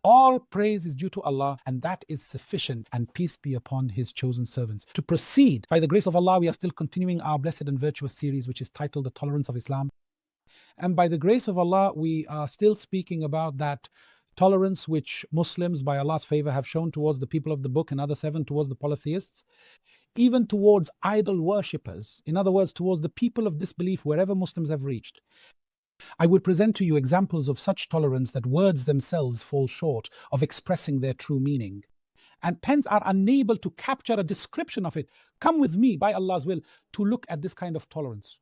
All praise is due to Allah, and that is sufficient, and peace be upon His chosen servants. To proceed, by the grace of Allah, we are still continuing our blessed and virtuous series, which is titled The Tolerance of Islam. And by the grace of Allah, we are still speaking about that tolerance which Muslims, by Allah's favor, have shown towards the people of the book, and other 7 towards the polytheists, even towards idol worshippers, in other words, towards the people of disbelief wherever Muslims have reached. I would present to you examples of such tolerance that words themselves fall short of expressing their true meaning, and pens are unable to capture a description of it. Come with me, by Allah's will, to look at this kind of tolerance.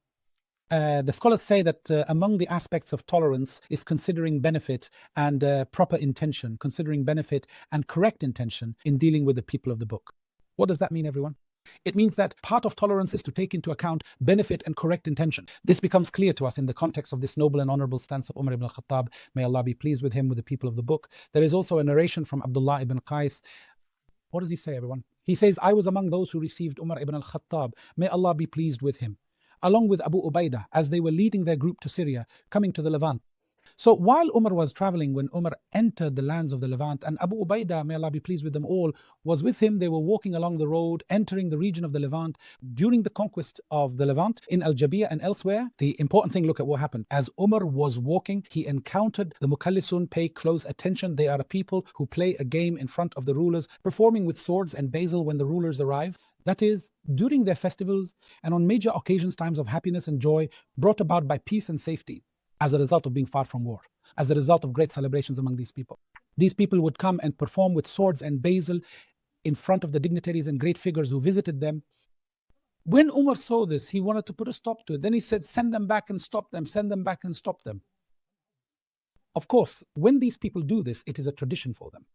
The scholars say that among the aspects of tolerance is considering benefit and proper intention, considering benefit and correct intention in dealing with the people of the book. What does that mean, everyone? It means that part of tolerance is to take into account benefit and correct intention. This becomes clear to us in the context of this noble and honorable stance of Umar ibn Al-Khattab. May Allah be pleased with him, with the people of the book. There is also a narration from Abdullah ibn Qais. What does he say, everyone? He says, I was among those who received Umar ibn Al-Khattab. May Allah be pleased with him, along with Abu Ubaidah, as they were leading their group to Syria, coming to the Levant. So while Umar was traveling, when Umar entered the lands of the Levant, and Abu Ubaidah, may Allah be pleased with them all, was with him, they were walking along the road, entering the region of the Levant. During the conquest of the Levant, in Al-Jabiyah and elsewhere, the important thing, look at what happened. As Umar was walking, he encountered the Mukallisun. Pay close attention. They are a people who play a game in front of the rulers, performing with swords and basil when the rulers arrive. That is, during their festivals and on major occasions, times of happiness and joy brought about by peace and safety, as a result of being far from war, as a result of great celebrations among these people. These people would come and perform with swords and basil in front of the dignitaries and great figures who visited them. When Umar saw this, he wanted to put a stop to it. Then he said, send them back and stop them, send them back and stop them. Of course, when these people do this, it is a tradition for them.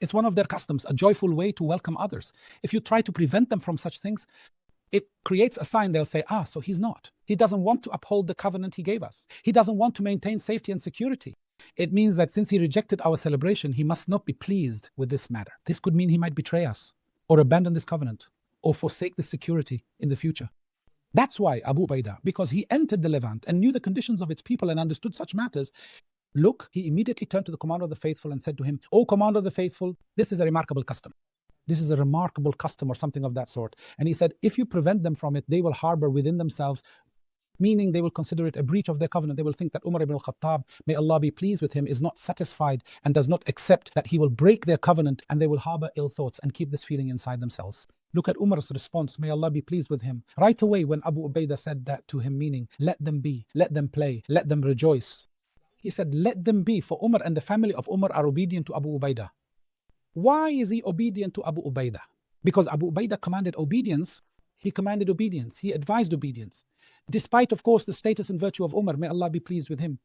It's one of their customs, a joyful way to welcome others. If you try to prevent them from such things, it creates a sign. They'll say, so he's not. He doesn't want to uphold the covenant he gave us. He doesn't want to maintain safety and security. It means that since he rejected our celebration, he must not be pleased with this matter. This could mean he might betray us, or abandon this covenant, or forsake this security in the future. That's why Abu Ubaidah, because he entered the Levant and knew the conditions of its people and understood such matters, he immediately turned to the commander of the faithful and said to him, O commander of the faithful, this is a remarkable custom. This is a remarkable custom, or something of that sort. And he said, if you prevent them from it, they will harbor within themselves, meaning they will consider it a breach of their covenant. They will think that Umar ibn Al-Khattab, may Allah be pleased with him, is not satisfied and does not accept that he will break their covenant, and they will harbor ill thoughts and keep this feeling inside themselves. Look at Umar's response, may Allah be pleased with him. Right away when Abu Ubaidah said that to him, meaning, let them be, let them play, let them rejoice. He said, let them be, for Umar and the family of Umar are obedient to Abu Ubaidah. Why is he obedient to Abu Ubaidah? Because Abu Ubaidah commanded obedience. He commanded obedience. He advised obedience. Despite, of course, the status and virtue of Umar, may Allah be pleased with him.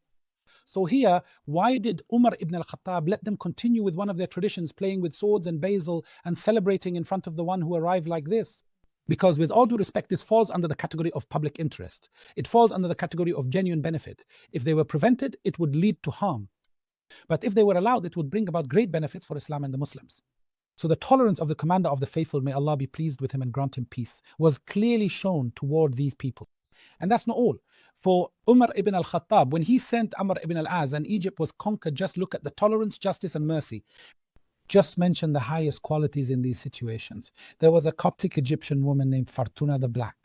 So here, why did Umar ibn Al-Khattab let them continue with one of their traditions, playing with swords and basil and celebrating in front of the one who arrived like this? Because with all due respect, this falls under the category of public interest. It falls under the category of genuine benefit. If they were prevented, it would lead to harm. But if they were allowed, it would bring about great benefits for Islam and the Muslims. So the tolerance of the commander of the faithful, may Allah be pleased with him and grant him peace, was clearly shown toward these people. And that's not all. For Umar ibn Al-Khattab, when he sent Amr ibn al-As and Egypt was conquered, just look at the tolerance, justice and mercy. Just mention the highest qualities in these situations. There was a Coptic Egyptian woman named Fartuna the Black.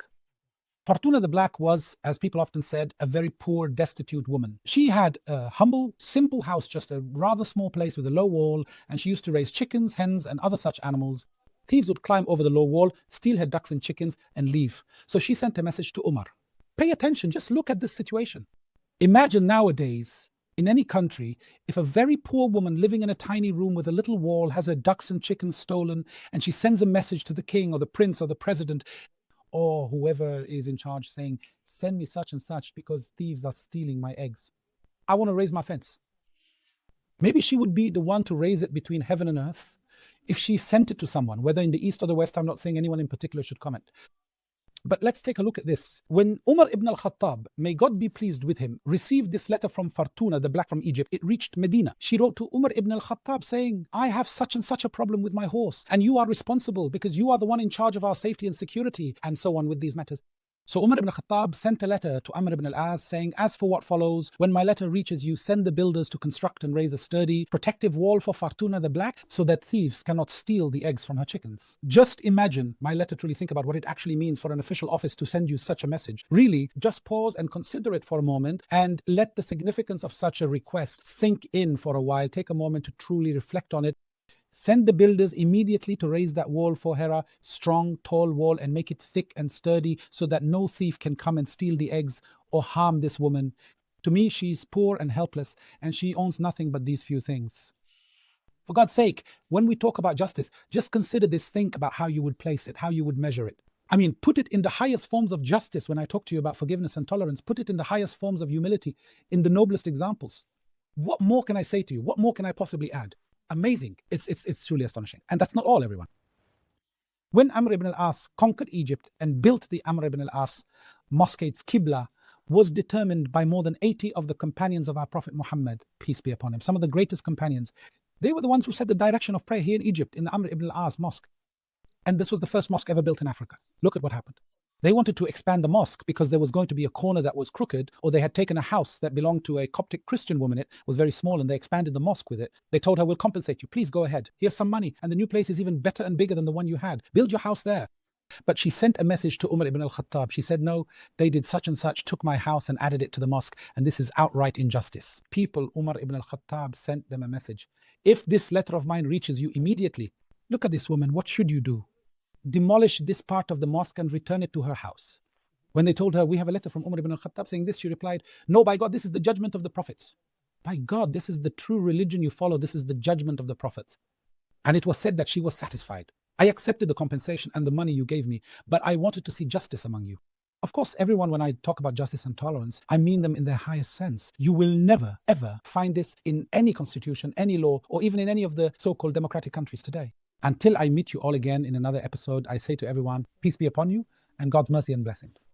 Fartuna the Black was, as people often said, a very poor, destitute woman. She had a humble, simple house, just a rather small place with a low wall, and she used to raise chickens, hens, and other such animals. Thieves would climb over the low wall, steal her ducks and chickens, and leave. So she sent a message to Umar. Pay attention, just look at this situation. Imagine nowadays, in any country, if a very poor woman living in a tiny room with a little wall has her ducks and chickens stolen, and she sends a message to the king or the prince or the president, or whoever is in charge, saying, send me such and such because thieves are stealing my eggs. I want to raise my fence. Maybe she would be the one to raise it between heaven and earth if she sent it to someone, whether in the east or the west. I'm not saying anyone in particular should comment. But let's take a look at this. When Umar ibn Al-Khattab, may God be pleased with him, received this letter from Fartuna, the Black from Egypt, it reached Medina. She wrote to Umar ibn Al-Khattab saying, I have such and such a problem with my horse, and you are responsible because you are the one in charge of our safety and security, and so on with these matters. So Umar ibn Al-Khattab sent a letter to Amr ibn al-As saying, as for what follows, when my letter reaches you, send the builders to construct and raise a sturdy, protective wall for Fartuna the Black so that thieves cannot steal the eggs from her chickens. Just imagine my letter, truly think about what it actually means for an official office to send you such a message. Really, just pause and consider it for a moment and let the significance of such a request sink in for a while. Take a moment to truly reflect on it. Send the builders immediately to raise that wall for Hera, strong, tall wall, and make it thick and sturdy so that no thief can come and steal the eggs or harm this woman. To me, she's poor and helpless, and she owns nothing but these few things. For God's sake, when we talk about justice, just consider this. Think about how you would place it, how you would measure it. I mean, put it in the highest forms of justice. When I talk to you about forgiveness and tolerance, put it in the highest forms of humility, in the noblest examples. What more can I say to you? What more can I possibly add? Amazing. It's truly astonishing. And that's not all, everyone. When Amr ibn al-As conquered Egypt and built the Amr ibn al-As mosque, its Qibla was determined by more than 80 of the companions of our Prophet Muhammad, peace be upon him, some of the greatest companions. They were the ones who set the direction of prayer here in Egypt, in the Amr ibn al-As mosque. And this was the first mosque ever built in Africa. Look at what happened. They wanted to expand the mosque because there was going to be a corner that was crooked, or they had taken a house that belonged to a Coptic Christian woman. It was very small and they expanded the mosque with it. They told her, we'll compensate you. Please go ahead. Here's some money. And the new place is even better and bigger than the one you had. Build your house there. But she sent a message to Umar ibn Al-Khattab. She said, no, they did such and such, took my house and added it to the mosque, and this is outright injustice. People, Umar ibn Al-Khattab sent them a message. If this letter of mine reaches you immediately, look at this woman, what should you do? Demolish this part of the mosque and return it to her house. When they told her, we have a letter from Umar ibn Al-Khattab saying this, she replied, no, by God, this is the judgment of the prophets. By God, this is the true religion you follow. This is the judgment of the prophets. And it was said that she was satisfied. I accepted the compensation and the money you gave me, but I wanted to see justice among you. Of course, everyone, when I talk about justice and tolerance, I mean them in their highest sense. You will never, ever find this in any constitution, any law, or even in any of the so-called democratic countries today. Until I meet you all again in another episode, I say to everyone, peace be upon you and God's mercy and blessings.